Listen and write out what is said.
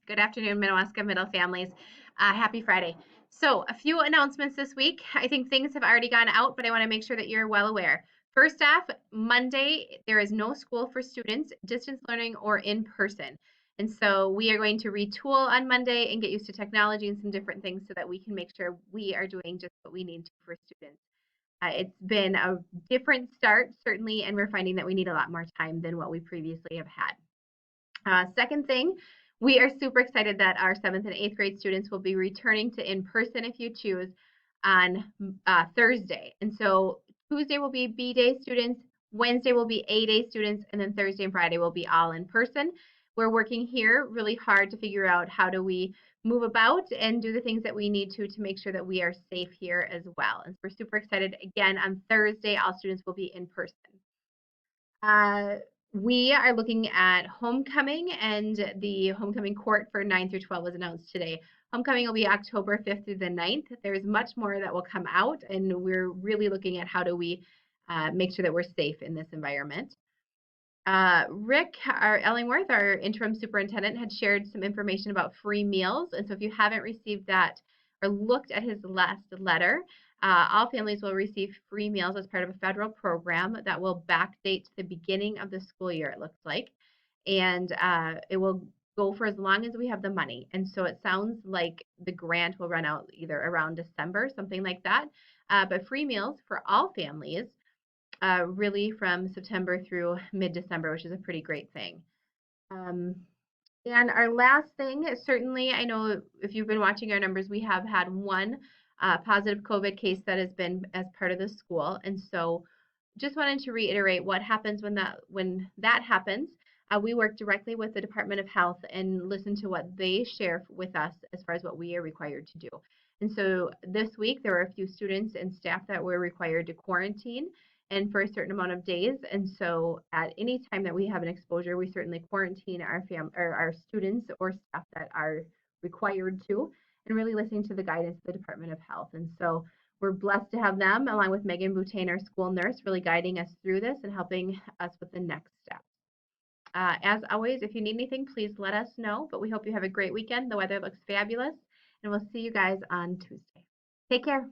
Good afternoon, Minnewaska Middle families. Happy Friday. So, a few announcements this week. I think things have already gone out, but I want to make sure that you're well aware. First off, Monday, there is no school for students, distance learning or in person. And so, we are going to retool on Monday and get used to technology and some different things so that we can make sure we are doing just what we need to for students. It's been a different start, certainly, and we're finding that we need a lot more time than what we previously have had. Second thing, we are super excited that our 7th and 8th grade students will be returning to in person if you choose on Thursday. And so Tuesday will be B Day students, Wednesday will be A Day students, and then Thursday and Friday will be all in person. We're working here really hard to figure out how do we move about and do the things that we need to make sure that we are safe here as well. And so we're super excited. Again, on Thursday, all students will be in person. Uh, we are looking at homecoming, and the homecoming court for 9 through 12 was announced today. Homecoming will be October 5th through the 9th. There's much more that will come out, and we're really looking at how do we make sure that we're safe in this environment. Rick Ellingworth, our interim superintendent, had shared some information about free meals. And so if you haven't received that or looked at his last letter, all families will receive free meals as part of a federal program that will backdate to the beginning of the school year, it looks like. And it will go for as long as we have the money. And so it sounds like the grant will run out either around December, something like that. But free meals for all families really from September through mid-December, which is a pretty great thing. Um, and our last thing, certainly, I know if you've been watching our numbers, we have had one positive COVID case that has been as part of the school. And so just wanted to reiterate what happens when that happens. We work directly with the Department of Health and listen to what they share with us as far as what we are required to do. And so this week, there were a few students and staff that were required to quarantine and for a certain amount of days. And so at any time that we have an exposure, we certainly quarantine our students or staff that are required to, and really listening to the guidance of the Department of Health. And so we're blessed to have them, along with Megan Boutain, our school nurse, really guiding us through this and helping us with the next steps. As always, if you need anything, please let us know. But we hope you have a great weekend. The weather looks fabulous, and we'll see you guys on Tuesday. Take care.